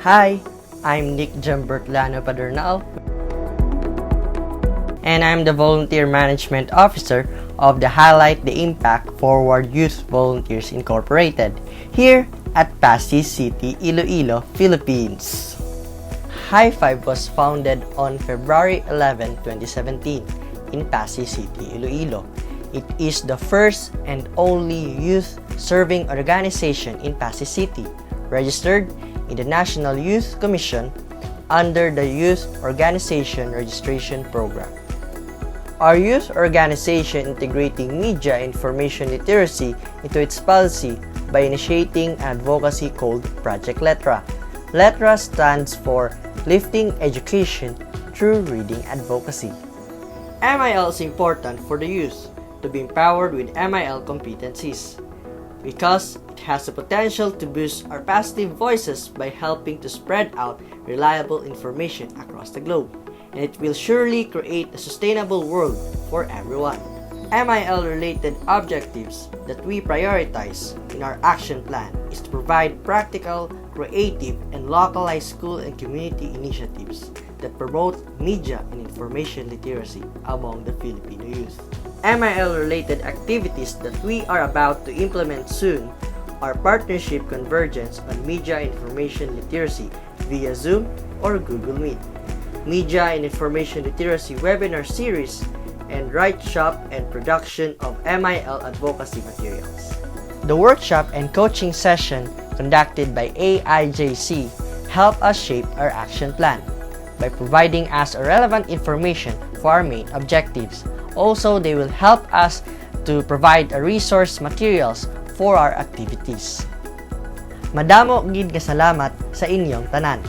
Hi, I'm Gembert Padernal, and I'm the Volunteer Management Officer of the Highlight the Impact Forward Youth Volunteers Incorporated here at Pasig City, Iloilo, Philippines. High FYV was founded on February 11, 2017 in Pasig City, Iloilo. It is the first and only youth-serving organization in Pasig City, registered in the National Youth Commission under the Youth Organization Registration Program. Our youth organization integrating media and information literacy into its policy by initiating an advocacy called Project LETRA. LETRA stands for Lifting Education Through Reading Advocacy. MIL is important for the youth to be empowered with MIL competencies because it has the potential to boost our positive voices by helping to spread out reliable information across the globe, and it will surely create a sustainable world for everyone. MIL-related objectives that we prioritize in our action plan is to provide practical, creative, and localized school and community initiatives that promote media and information literacy among the Filipino youth. MIL-related activities that we are about to implement soon are partnership convergence on media and information literacy via Zoom or Google Meet, media and information literacy webinar series, and write-shop and production of MIL advocacy materials. The workshop and coaching session conducted by AIJC help us shape our action plan by providing us relevant information for our main objectives. Also, they will help us to provide resource materials for our activities. Madamo gid nga salamat sa inyong tanan.